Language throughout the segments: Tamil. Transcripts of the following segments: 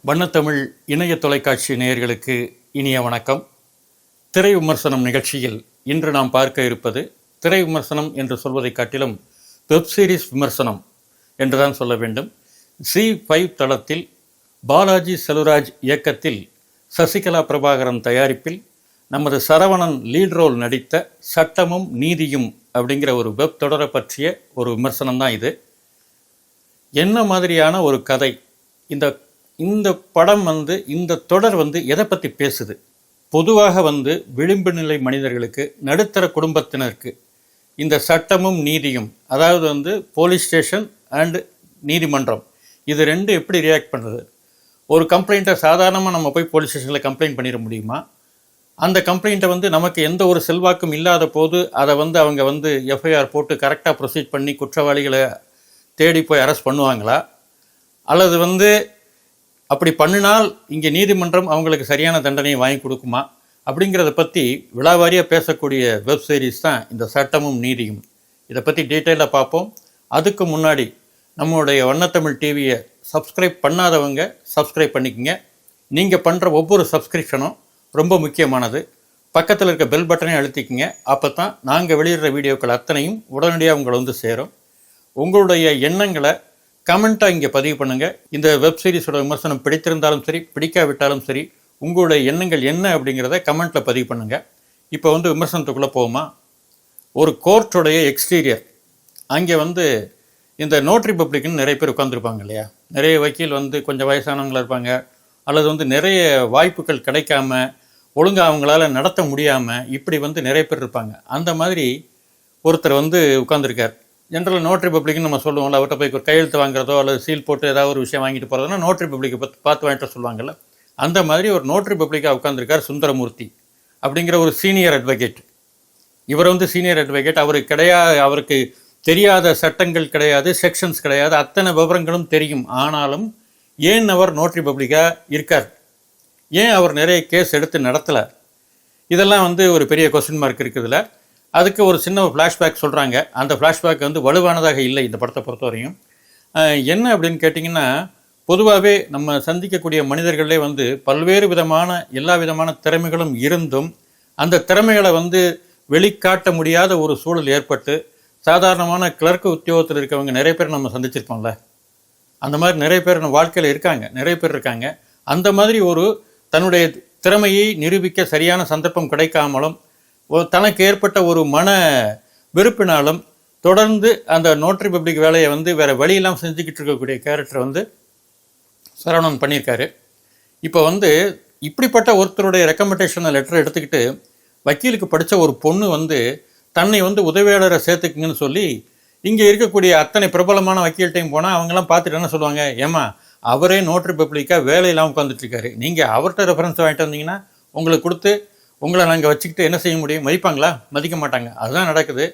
வண்ணத்தமிழ் இணைய தொலைக்காட்சி நேயர்களுக்கு இனிய வணக்கம். திரை விமர்சனம் நிகழ்ச்சியில் இன்று நாம் பார்க்க இருப்பது திரை விமர்சனம் என்று சொல்வதை காட்டிலும் வெப்சீரிஸ் விமர்சனம் என்றுதான் சொல்ல வேண்டும். ஜி5 தளத்தில் பாலாஜி செல்வராஜ் இயக்கத்தில் சசிகலா பிரபாகரன் தயாரிப்பில் நமது சரவணன் லீட் ரோல் நடித்த சட்டமும் நீதியும் அப்படிங்கிற ஒரு வெப் தொடரை பற்றிய ஒரு விமர்சனம் தான் இது. என்ன மாதிரியான ஒரு கதை, இந்த படம் இந்த தொடர் எதை பற்றி பேசுது? பொதுவாக விளிம்பு நிலை மனிதர்களுக்கு, நடுத்தர குடும்பத்தினருக்கு இந்த சட்டமும் நீதியும், அதாவது போலீஸ் ஸ்டேஷன் அண்டு நீதிமன்றம், இது ரெண்டு எப்படி ரியாக்ட் பண்ணுறது? ஒரு கம்ப்ளைண்ட்டை சாதாரணமாக நம்ம போய் போலீஸ் ஸ்டேஷனில் கம்ப்ளைண்ட் பண்ணிட முடியுமா? அந்த கம்ப்ளைண்ட்டை நமக்கு எந்த ஒரு செல்வாக்கும் இல்லாத போது அதை அவங்க எஃப்ஐஆர் போட்டு கரெக்டாக ப்ரொசீட் பண்ணி குற்றவாளிகளை தேடி போய் அரெஸ்ட் பண்ணுவாங்களா? அல்லது அப்படி பண்ணினால் இங்கே நீதிமன்றம் அவங்களுக்கு சரியான தண்டனையை வாங்கி கொடுக்குமா? அப்படிங்கிறத பற்றி விழாவாரியாக பேசக்கூடிய வெப் சீரிஸ் தான் இந்த சட்டமும் நீதியும். இதை பற்றி டீட்டெயிலாக பார்ப்போம். அதுக்கு முன்னாடி நம்மளுடைய வண்ணத்தமிழ் டிவியை சப்ஸ்கிரைப் பண்ணாதவங்க சப்ஸ்கிரைப் பண்ணிக்கோங்க. நீங்கள் பண்ணுற ஒவ்வொரு சப்ஸ்கிரிப்ஷனும் ரொம்ப முக்கியமானது. பக்கத்தில் இருக்க பெல் பட்டனை அழுத்திக்கங்க. அப்போ தான் நாங்கள் வெளியிடுற வீடியோக்கள் அத்தனையும் உடனடியாக உங்களை சேரும். உங்களுடைய எண்ணங்களை கமெண்ட்டாக இங்கே பதிவு பண்ணுங்கள். இந்த வெப் சீரிஸோட விமர்சனம் பிடித்திருந்தாலும் சரி, பிடிக்காவிட்டாலும் சரி, உங்களுடைய எண்ணங்கள் என்ன அப்படிங்கிறத கமெண்ட்டில் பதிவு பண்ணுங்கள். இப்போ விமர்சனத்துக்குள்ளே போகுமா? ஒரு கோர்ட்டுடைய எக்ஸ்டீரியர், அங்கே இந்த நோட்ரி பப்ளிக்னு நிறைய பேர் உட்காந்துருப்பாங்க இல்லையா? நிறைய வக்கீல் கொஞ்சம் வயசானவங்களாக இருப்பாங்க, அல்லது நிறைய வாய்ப்புகள் கிடைக்காம, ஒழுங்காக அவங்களால நடத்த முடியாமல், இப்படி நிறைய பேர் இருப்பாங்க. அந்த மாதிரி ஒருத்தர் உட்காந்துருக்கார். ஜென்ரல் நோட்ரி பப்ளிக்னு நம்ம சொல்லுவோம்ல, அவர்கிட்ட போய் ஒரு கையெழுத்து வாங்குறதோ அல்லது சீல் போட்டு ஏதாவது ஒரு விஷயம் வாங்கிட்டு போகிறதுனா நோட்ரி பப்ளிக்கை பார்த்து வாங்கிட்டு சொல்லுவாங்கள்ல. அந்த மாதிரி ஒரு நோட்ரி பப்ளிக்காக உட்காந்துருக்கார் சுந்தரமூர்த்தி அப்படிங்கிற ஒரு சீனியர் அட்வொகேட். இவர் சீனியர் அட்வொகேட். அவருக்கு தெரியாத சட்டங்கள் கிடையாது, செக்ஷன்ஸ் கிடையாது, அத்தனை விவரங்களும் தெரியும். ஆனாலும் ஏன் அவர் நோட்ரி பப்ளிக்காக இருக்கார்? ஏன் அவர் நிறைய கேஸ் எடுத்து நடத்தலை? இதெல்லாம் ஒரு பெரிய கொஸ்டின் மார்க் இருக்குதுல்ல. அதுக்கு ஒரு சின்ன ஃப்ளாஷ்பேக் சொல்கிறாங்க. அந்த ஃப்ளாஷ்பேக் வலுவானதாக இல்லை இந்த படத்தை பொறுத்தவரையும். என்ன அப்படின்னு கேட்டிங்கன்னா, பொதுவாகவே நம்ம சந்திக்கக்கூடிய மனிதர்களே பல்வேறு விதமான எல்லா விதமான திறமைகளும் இருந்தும் அந்த திறமைகளை வெளிக்காட்ட முடியாத ஒரு சூழல் ஏற்பட்டு சாதாரணமான கிளர்க்கு உத்தியோகத்தில் இருக்கவங்க நிறைய பேர் நம்ம சந்திச்சிருக்கோம்ல. அந்த மாதிரி நிறைய பேர் நம்ம வாழ்க்கையில் நிறைய பேர் இருக்காங்க. அந்த மாதிரி ஒரு தன்னுடைய திறமையை நிரூபிக்க சரியான சந்தர்ப்பம் கிடைக்காமலும் தனக்கு ஏற்பட்ட ஒரு மன வெறுப்பினாலும் தொடர்ந்து அந்த நோட்ரி பப்ளிக் வேலையை வேறு வழியெல்லாம் செஞ்சுக்கிட்டு இருக்கக்கூடிய கேரக்டர் சரவணன் பண்ணியிருக்காரு. இப்போ இப்படிப்பட்ட ஒருத்தருடைய ரெக்கமெண்டேஷனை லெட்டர் எடுத்துக்கிட்டு வக்கீலுக்கு படித்த ஒரு பொண்ணு தன்னை உதவியாளரை சேர்த்துக்குங்கன்னு சொல்லி இங்கே இருக்கக்கூடிய அத்தனை பிரபலமான வக்கீல்கிட்டையும் போனால் அவங்கெல்லாம் பார்த்துட்டு என்ன சொல்லுவாங்க? ஏமா, அவரே நோட்ரி பப்ளிக்காக வேலையெல்லாம் உட்காந்துட்ருக்காரு, நீங்கள் அவர்கிட்ட ரெஃபரன்ஸ் வாங்கிட்டு வந்தீங்கன்னா உங்களுக்கு கொடுத்து உங்களை நாங்கள் வச்சுக்கிட்டு என்ன செய்ய முடியும்? மதிப்பாங்களா? மதிக்க மாட்டாங்க. அதுதான் நடக்குது.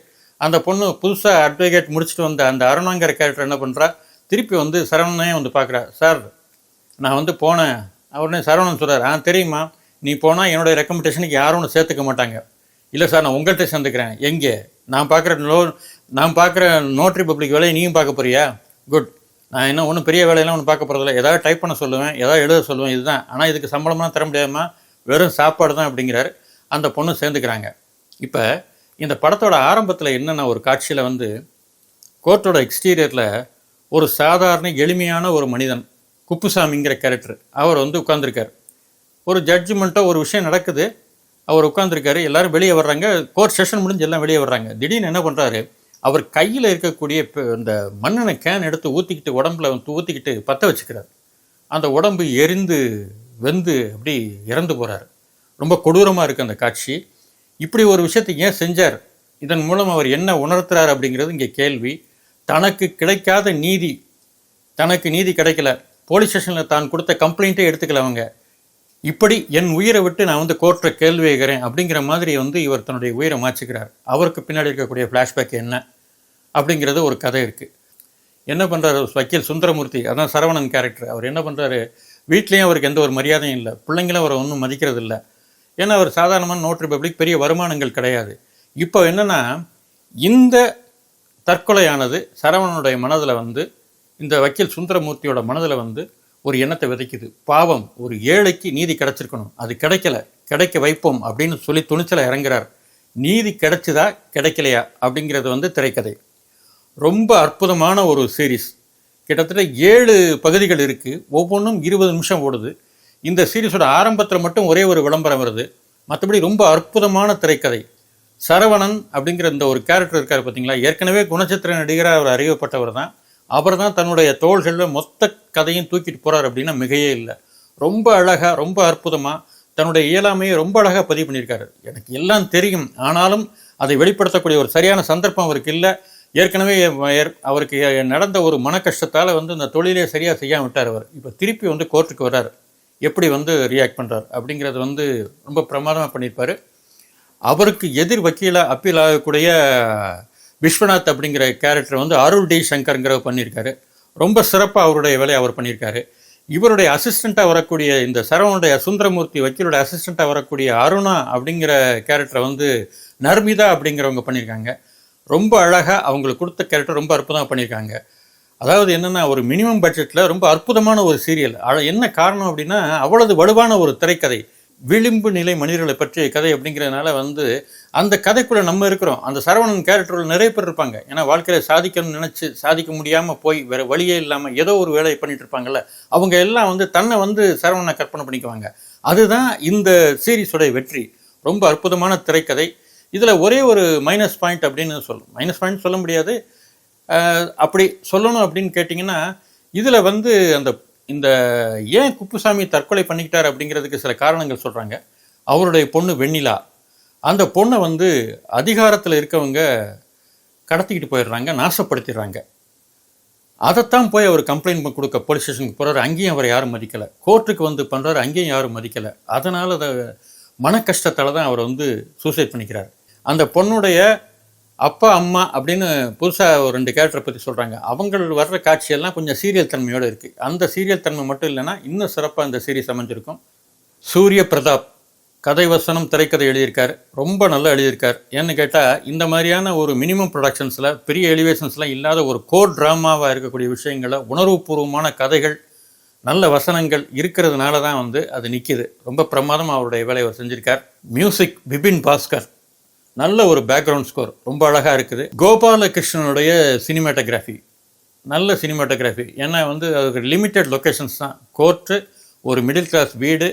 அந்த பொண்ணு புதுசாக அட்வொகேட் முடிச்சுட்டு வந்த அந்த அருணாங்கிற கேரக்டர் என்ன பண்ணுறா, திருப்பி சரவணனே பார்க்குறா. சார், நான் போனேன். அவருனே சரவணன் சொல்கிறார், தெரியுமா, நீ போனால் என்னுடைய ரெக்கமெண்டேஷனுக்கு யாரும் ஒன்று சேர்த்துக்க மாட்டாங்க. இல்லை சார், நான் உங்கள்கிட்ட சேர்ந்துக்கிறேன். எங்கே? நான் பார்க்குற நோட்ரி பப்ளிக் வேலையை நீயும் பார்க்க போறியா? குட். நான் என்ன ஒன்றும் பெரிய வேலையெல்லாம் ஒன்று பார்க்க போகிறதில்ல. ஏதாவது டைப் பண்ண சொல்லுவேன், ஏதாவது எழுத சொல்லுவேன், இதுதான். ஆனால் இதுக்கு சம்பளம்லாம் தர முடியாதுமா, வெறும் சாப்பாடு தான் அப்படிங்கிறாரு. அந்த பொண்ணு சேர்ந்துக்கிறாங்க. இப்போ இந்த படத்தோட ஆரம்பத்தில் என்னென்ன ஒரு காட்சியில் கோர்ட்டோட எக்ஸ்டீரியரில் ஒரு சாதாரண எளிமையான ஒரு மனிதன், குப்புசாமிங்கிற கேரக்டர், அவர் உட்காந்துருக்கார். ஒரு ஜட்ஜ்மெண்ட்டோ ஒரு விஷயம் நடக்குது, அவர் உட்காந்துருக்காரு. எல்லோரும் வெளியே வர்றாங்க. கோர்ட் செஷன் முடிஞ்சு எல்லாம் வெளியே வர்றாங்க. திடீர்னு என்ன பண்ணுறாரு, அவர் கையில் இருக்கக்கூடிய இந்த மண்ணெண்ணெய் கேன் எடுத்து ஊற்றிக்கிட்டு உடம்புல ஊற்றிக்கிட்டு பற்ற வச்சுக்கிறார். அந்த உடம்பு எரிந்து வெந்து அப்படி இறந்து போகிறார். ரொம்ப கொடூரமாக இருக்குது அந்த காட்சி. இப்படி ஒரு விஷயத்தை ஏன் செஞ்சார்? இதன் மூலம் அவர் என்ன உணர்த்துறார் அப்படிங்கிறது இங்கே கேள்வி. தனக்கு கிடைக்காத நீதி, தனக்கு நீதி கிடைக்கல, போலீஸ் ஸ்டேஷனில் தான் கொடுத்த கம்ப்ளைண்ட்டே எடுத்துக்கல அவங்க, இப்படி என் உயிரை விட்டு நான் கோர்ட்டில் கேள்வி கேட்குறேன் அப்படிங்கிற மாதிரி இவர் தன்னுடைய உயிரை மாற்றிக்கிறார். அவருக்கு பின்னாடி இருக்கக்கூடிய ஃப்ளாஷ்பேக் என்ன அப்படிங்கிறது ஒரு கதை இருக்குது. என்ன பண்ணுறாரு வக்கீல் சுந்தரமூர்த்தி, அதான் சரவணன் கேரக்டர், அவர் என்ன பண்ணுறாரு, வீட்லேயும் அவருக்கு எந்த ஒரு மரியாதையும் இல்லை, பிள்ளைங்களும் அவரை ஒன்றும் மதிக்கிறது இல்லை. ஏன்னா அவர் சாதாரணமான நோட்ரி பப்ளிக், பெரிய வருமானங்கள் கிடையாது. இப்போ என்னென்னா, இந்த தற்கொலையானது சரவணனுடைய மனதில் இந்த வக்கீல் சுந்தரமூர்த்தியோட மனதில் ஒரு எண்ணத்தை விதைக்குது. பாவம், ஒரு ஏழைக்கு நீதி கிடைச்சிருக்கணும், அது கிடைக்கல, கிடைக்க வைப்போம் அப்படின்னு சொல்லி துணிச்சலை இறங்குறார். நீதி கிடைச்சதா கிடைக்கலையா அப்படிங்கிறது திரைக்கதை. ரொம்ப அற்புதமான ஒரு சீரீஸ். கிட்டத்தட்ட 7 பகுதிகள் இருக்குது. ஒவ்வொன்றும் 20 நிமிஷம் ஓடுது. இந்த சீரீஸோட ஆரம்பத்தில் மட்டும் ஒரே ஒரு விளம்பரம் வருது. மற்றபடி ரொம்ப அற்புதமான திரைக்கதை. சரவணன் அப்படிங்கிற இந்த ஒரு கேரக்டர் இருக்கார் பார்த்தீங்களா, ஏற்கனவே குணச்சித்திர நடிகராக அவர் அறியப்பட்டவர் தான். அவர் தான் தன்னுடைய தோள்களில் மொத்த கதையும் தூக்கிட்டு போகிறார் அப்படின்னா மிகையே இல்லை. ரொம்ப அழகாக, ரொம்ப அற்புதமாக தன்னுடைய இயலாமையை ரொம்ப அழகாக பதிவு பண்ணியிருக்காரு. எனக்கு எல்லாம் தெரியும், ஆனாலும் அதை வெளிப்படுத்தக்கூடிய ஒரு சரியான சந்தர்ப்பம் அவருக்கு இல்லை. ஏற்கனவே அவருக்கு நடந்த ஒரு மன கஷ்டத்தால் இந்த தொழிலே சரியாக செய்யாமல் விட்டார். அவர் இப்போ திருப்பி கோர்ட்டுக்கு வர்றார். எப்படி ரியாக்ட் பண்ணுறார் அப்படிங்கிறது ரொம்ப பிரமாதமாக பண்ணியிருப்பார். அவருக்கு எதிர் வக்கீலாக அப்பீல் ஆகக்கூடிய விஸ்வநாத் அப்படிங்கிற கேரக்டர் அருள் டி சங்கருங்கிறவர் பண்ணியிருக்காரு. ரொம்ப சிறப்பாக அவருடைய வேலையை அவர் பண்ணியிருக்காரு. இவருடைய அசிஸ்டண்ட்டாக வரக்கூடிய இந்த சரவணுடைய சுந்தரமூர்த்தி வக்கீலுடைய அசிஸ்டண்ட்டாக வரக்கூடிய அருணா அப்படிங்கிற கேரக்டரை நர்மிதா அப்படிங்கிறவங்க பண்ணியிருக்காங்க. ரொம்ப அழகாக அவங்களுக்கு கொடுத்த கேரக்டர் ரொம்ப அற்புதமாக பண்ணியிருக்காங்க. அதாவது என்னென்னா, ஒரு மினிமம் பட்ஜெட்டில் ரொம்ப அற்புதமான ஒரு சீரியல். என்ன காரணம் அப்படின்னா, அவ்வளவு வலுவான ஒரு திரைக்கதை, விளிம்பு நிலை மனிதர்களை பற்றிய கதை அப்படிங்கிறதுனால அந்த கதைக்குள்ளே நம்ம இருக்கிறோம். அந்த சரவணன் கேரக்டரில் நிறைய பேர் இருப்பாங்க. ஏன்னா வாழ்க்கையில் சாதிக்கணும்னு நினச்சி சாதிக்க முடியாமல் போய் வேறு வழியே இல்லாமல் ஏதோ ஒரு வேலையை பண்ணிகிட்டு இருப்பாங்கள்ல, அவங்க எல்லாம் தன்னை சரவணனை கற்பனை பண்ணிக்குவாங்க. அதுதான் இந்த சீரீஸோடைய வெற்றி. ரொம்ப அற்புதமான திரைக்கதை. இதில் ஒரே ஒரு மைனஸ் பாயிண்ட் அப்படின்னு மைனஸ் பாயிண்ட் சொல்ல முடியாது, அப்படி சொல்லணும் அப்படின்னு கேட்டிங்கன்னா, இதில் அந்த இந்த ஏன் குப்புசாமி தற்கொலை பண்ணிக்கிட்டார் அப்படிங்கிறதுக்கு சில காரணங்கள் சொல்கிறாங்க. அவருடைய பொண்ணு வெண்ணிலா, அந்த பொண்ணை அதிகாரத்தில் இருக்கவங்க கடத்திக்கிட்டு போயிடுறாங்க, நாசப்படுத்திடுறாங்க. அதைத்தான் போய் அவர் கம்ப்ளைண்ட் கொடுக்க போலீஸ் ஸ்டேஷனுக்கு போகிறாரு. அங்கேயும் அவரை யாரும் மதிக்கலை. கோர்ட்டுக்கு பண்ணுறாரு, அங்கேயும் யாரும் மதிக்கலை. அதனால் அதை மன கஷ்டத்தால் தான் அவர் சூசைட் பண்ணிக்கிறார். அந்த பொண்ணுடைய அப்பா அம்மா அப்படின்னு புதுசாக ஒரு 2 கேரக்டரை பற்றி சொல்கிறாங்க. அவங்க வர்ற காட்சியெல்லாம் கொஞ்சம் சீரியல் தன்மையோடு இருக்குது. அந்த சீரியல் தன்மை மட்டும் இல்லைன்னா இன்னும் சிறப்பாக இந்த சீரீஸ் அமைஞ்சிருக்கும். சூரிய பிரதாப் கதை வசனம் திரைக்கதை எழுதியிருக்கார். ரொம்ப நல்லா எழுதியிருக்கார். ஏன்னு கேட்டால், இந்த மாதிரியான ஒரு மினிமம் ப்ரொடக்ஷன்ஸில் பெரிய எலிவேஷன்ஸ்லாம் இல்லாத ஒரு கோர் ட்ராமாவாக இருக்கக்கூடிய விஷயங்களை, உணர்வுபூர்வமான கதைகள், நல்ல வசனங்கள் இருக்கிறதுனால தான் அது நிற்கிது. ரொம்ப பிரமாதமாக அவருடைய வேலையை அவர் செஞ்சுருக்கார். மியூசிக் பிபின் பாஸ்கர், நல்ல ஒரு பேக்ரவுண்ட் ஸ்கோர், ரொம்ப அழகாக இருக்குது. கோபாலகிருஷ்ணனுடைய சினிமாட்டோகிராஃபி, நல்ல சினிமாட்டோகிராஃபி. ஏன்னா அதுக்கு லிமிட்டட் லொக்கேஷன்ஸ் தான். கோர்ட்டு, ஒரு மிடில் கிளாஸ் வீடு,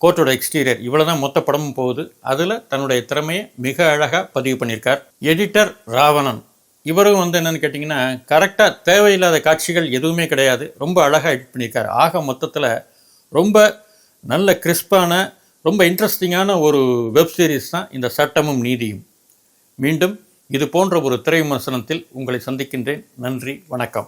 கோர்ட்டோட எக்ஸ்டீரியர், இவ்வளோ தான் மொத்த படமும் போகுது. அதில் தன்னுடைய திறமையை மிக அழகாக பதிவு பண்ணியிருக்கார். எடிட்டர் ராவணன், இவரும் என்னென்னு கேட்டிங்கன்னா, கரெக்டாக தேவையில்லாத காட்சிகள் எதுவுமே கிடையாது, ரொம்ப அழகாக எடிட் பண்ணியிருக்கார். ஆக மொத்தத்தில் ரொம்ப நல்ல கிறிஸ்பான, ரொம்ப இன்ட்ரெஸ்டிங்கான ஒரு வெப் சீரிஸ் தான் இந்த சட்டமும் நீதியும். மீண்டும் இது போன்ற ஒரு திரை விமர்சனத்தில் உங்களை சந்திக்கின்றேன். நன்றி, வணக்கம்.